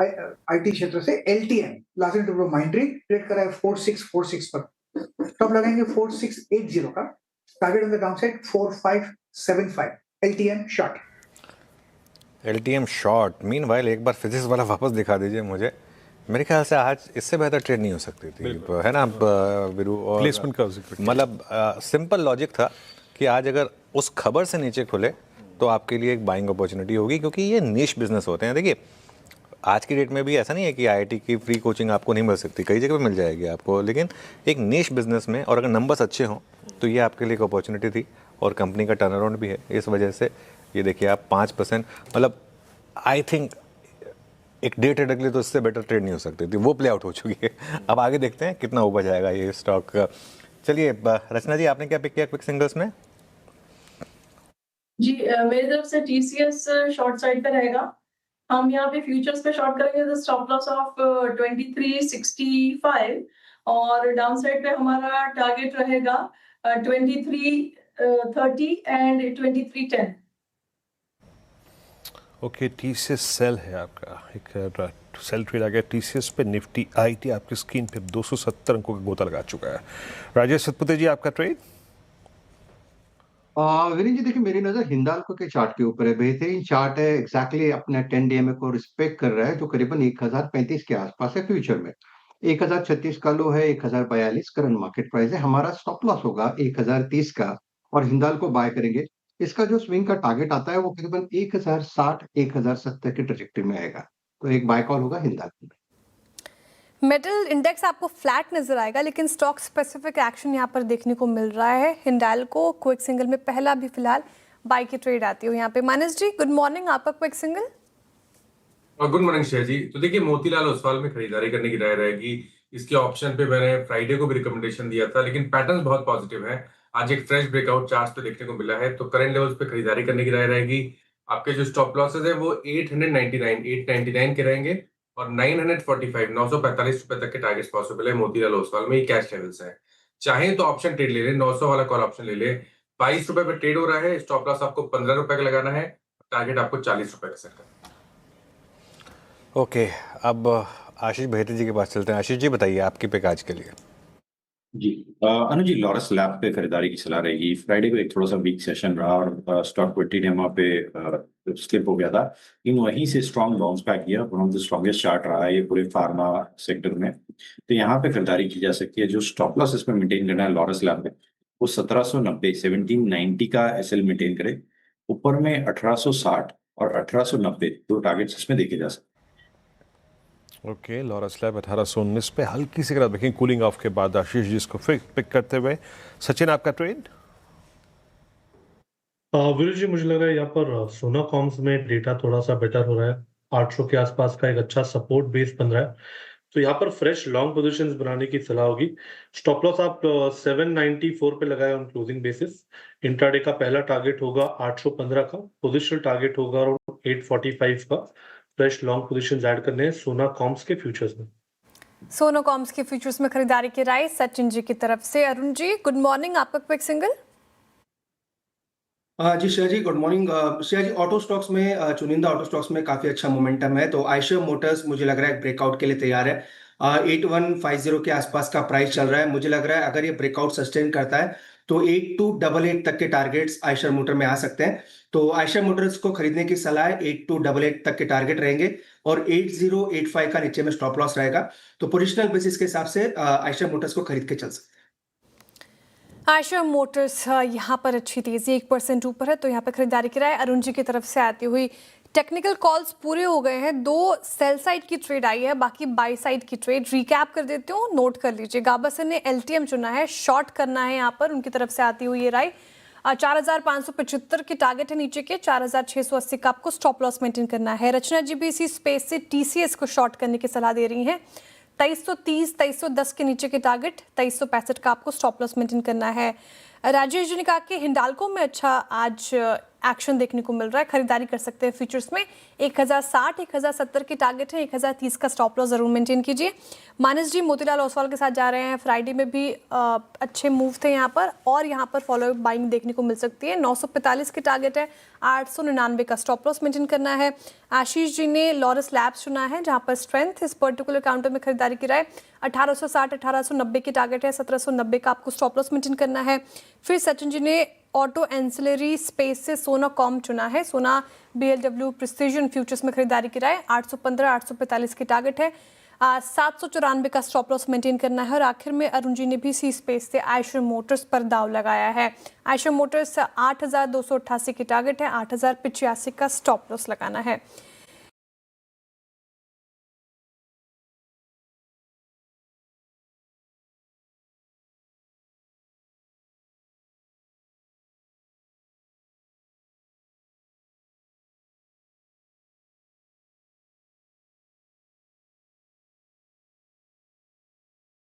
IT क्षेत्र से LTM last interview Mindtree trade करा है 4646 पर, टॉप लगाएंगे 4680 का, target on the down side 4575 LTM short. LTM short. Meanwhile एक बार फिजिक्स वाला वापस दिखा दीजिए मुझे। मेरे ख्याल से आज इससे बेहतर ट्रेड नहीं हो सकती थी, है ना वीरू? और प्लेसमेंट का जिक्र, मतलब सिंपल लॉजिक था कि आज अगर उस खबर से नीचे खुले तो आपके लिए एक बाइंग अपॉर्चुनिटी होगी, क्योंकि ये निश बिजनेस होते हैं। देखिए आज की डेट में भी ऐसा नहीं है कि आईआईटी की फ्री कोचिंग आपको नहीं मिल सकती, कई जगह पे मिल जाएगी आपको, लेकिन एक निश बिजनेस में और अगर नंबर्स अच्छे हों तो ये आपके लिए एक अपॉर्चुनिटी थी। और कंपनी का टर्न अराउंड भी है, इस वजह से ये देखिए आप 5%, मतलब आई थिंक एक डे ट्रेडर के लिए तो इससे बेटर ट्रेड नहीं हो सकती थी, वो प्ले आउट हो चुकी है। अब आगे देखते हैं कितना ऊपर जाएगा ये स्टॉक। चलिए रचना जी, आपने क्या पिक किया क्विक सिंगल्स में? जी मेरी तरफ से टीसीएस शॉर्ट साइड पे रहेगा। हम यहाँ पे फ्यूचर्स पे शॉर्ट करेंगे तो स्टॉप लॉस ऑफ 2365 और डाउन साइड पे हमारा टारगेट रहेगा 2330 एंड 2310। ओके, टीसीएस सेल है आपका, एक सेल ट्रेड आ गया टीसीएस पे। निफ्टी आई थी आपकी स्क्रीन पे 270 अंकों का गोता लगा चुका है। राजेश सतपुते जी, आपका ट्रेड? विनीत जी देखिए, मेरी नजर हिंडाल्को के चार्ट के ऊपर है। बेहतरीन चार्ट है, एग्जैक्टली अपने 10 डीएमए को रिस्पेक्ट कर रहा है, जो करीबन 1035 के आसपास है। फ्यूचर में 1036 का लो है, 1042 करंट मार्केट प्राइस है। हमारा स्टॉप लॉस होगा 1030 का और हिंडाल्को बाय करेंगे। इसका जो स्विंग का टारगेट आता है वो करीबन 1060 1070 की ट्रेजेक्टरी में आएगा, तो एक बाय कॉल होगा हिंडाल्को में। मेटल इंडेक्स आपको फ्लैट नजर आएगा, लेकिन स्टॉक स्पेसिफिक एक्शन यहाँ पर देखने को मिल रहा है। हिंडाल्को क्विक सिंगल में पहला भी फिलहाल बाय की ट्रेड आती है यहाँ पे। मानस जी गुड मॉर्निंग, आपका क्विक सिंगल। गुड मॉर्निंग शेयर जी। तो देखिए मोतीलाल ओसवाल में खरीदारी करने की राय रहेगी। इसके ऑप्शन पे मैंने फ्राइडे को भी रिकमेंडेशन दिया था, लेकिन पैटर्न बहुत पॉजिटिव है। आज एक फ्रेश ब्रेकआउट चार्ट पे देखने को मिला है, तो करंट लेवल्स पे खरीदारी करने की राय रहेगी। आपके जो स्टॉप लॉसेज है वो 899 के रहेंगे और 945 945 रुपए तक के टारगेट्स पॉसिबल है मोतीलाल ओसवाल में। ये कैश लेवल्स है। चाहे तो ऑप्शन ट्रेड ले ले, 900 वाला कॉल ऑप्शन ले ले। 22 रुपए पे ट्रेड हो रहा है। स्टॉप लॉस आपको 15 रुपए का लगाना है, टारगेट आपको 40 रुपए का सेट करना है। ओके, अब आशीष भैया जी के पास चलते हैं। आशीष जी बताइए आपकी पिक आज के लिए। जी अनुज जी, लॉरस लैब पे खरीदारी की सलाह रहेगी। फ्राइडे को एक थोड़ा सा वीक सेशन रहा और स्टॉक 20 डेमा पे स्लिप हो गया था, लेकिन वहीं से स्ट्रॉन्ग बाउंस बैक किया। One of the strongest chart रहा है ये पूरे फार्मा सेक्टर में, तो यहाँ पे खरीदारी की जा सकती है। जो स्टॉप लॉस इसमें मेंटेन करना है लॉरस लैब में, वो 1790 1790 का एसएल मेंटेन करे। ऊपर में 1860 और 1890 दो टारगेट्स इसमें देखे जा सकते हैं। ओके, लॉरस लैब 1819 पे हल्की सी देखें कूलिंग ऑफ के बाद आशीष जी इसको पिक करते हुए। सचिन, आपका ट्रेड? वीरू जी मुझे लग रहा है यहाँ पर सोना कॉम्स में डेटा थोड़ा सा बेटर हो रहा है। 800 के आसपास का एक अच्छा सपोर्ट बेस बन रहा है, तो यहाँ पर फ्रेश लॉन्ग पोजीशंस बनाने की सलाह होगी। स्टॉप लॉस आप 794 पे लगाए ऑन क्लोजिंग बेसिस। इंट्राडे का पहला टारगेट होगा 815 का, पोजिशनल टारगेट होगा अराउंड 845 का। फ्रेश लॉन्ग पोजीशंस ऐड करने हैं सोना कॉम्स के फ्यूचर्स में। सोना कॉम्स के फ्यूचर्स में खरीदारी की राय सचिन जी की तरफ से। अरुण जी गुड मॉर्निंग, आपका क्विक सिंगल। जी शेयर जी गुड मॉर्निंग। शेयर जी ऑटो स्टॉक्स में चुनिंदा ऑटो स्टॉक्स में काफी अच्छा मोमेंटम है, तो आयशर मोटर्स मुझे लग रहा है ब्रेकआउट के लिए तैयार है। 8150 के आसपास का प्राइस चल रहा है। मुझे लग रहा है अगर ये ब्रेकआउट सस्टेन करता है तो 8288 तक के टारगेट्स आयशर मोटर में आ सकते हैं। तो आयशर मोटर्स को खरीदने की सलाह है। 8288 तक के टारगेट रहेंगे और 8085 का नीचे में स्टॉप लॉस रहेगा। तो पोजिशनल बेसिस के हिसाब से आयशर मोटर्स को खरीद के चल सकते हैं। आयशर मोटर्स यहाँ पर अच्छी तेजी 1% ऊपर है, तो यहाँ पर खरीदारी की राय अरुण जी की तरफ से आती हुई। टेक्निकल कॉल्स पूरे हो गए हैं, 2 सेल साइड की ट्रेड आई है, बाकी बाई साइड की ट्रेड रिकैप कर देती हूँ, नोट कर लीजिए। गाबासन ने एलटीएम चुना है, शॉर्ट करना है यहाँ पर, उनकी तरफ से आती हुई ये राय। 4575 के टारगेट है नीचे के, 4680 का आपको स्टॉप लॉस मेंटेन करना है। रचना जी भी इसी स्पेस से टीसीएस को शॉर्ट करने की सलाह दे रही हैं। 2330 2310 के नीचे के टारगेट, 2365 का आपको स्टॉप लॉस मेंटेन करना है। राजेश जी ने कहा कि हिंडाल्को में अच्छा आज एक्शन देखने को मिल रहा है, खरीदारी कर सकते हैं फ्यूचर्स में। 1060, 1070 की टारगेट है, 1030 का स्टॉप लॉस जरूर मेंटेन कीजिए। मानस जी मोतीलाल ओसवाल के साथ जा रहे हैं। फ्राइडे में भी अच्छे मूव थे यहाँ पर, और यहाँ पर फॉलो बाइंग देखने को मिल सकती है। 945 की टारगेट है, 899 का स्टॉप लॉस मेंटेन करना है। आशीष जी ने लॉरस लैब्स चुना है, जहाँ पर स्ट्रेंथ इस पर्टिकुलर काउंटर में खरीदारी की राय। 1860, 1890 की टारगेट है, 1790 का आपको स्टॉप लॉस मेंटेन करना है। फिर सचिन जी ने ऑटो एंसिलरी स्पेस से सोना कॉम चुना है। सोना BLW प्रिसीजन फ्यूचर्स में खरीदारी की राय। 815, 845 की टारगेट है, 794 का स्टॉप लॉस मेंटेन करना है। और आखिर में अरुण जी ने भी सी स्पेस से आयशर मोटर्स पर दाव लगाया है। आयशर मोटर्स 8288 की टारगेट है, 8085 का स्टॉप लॉस लगाना है।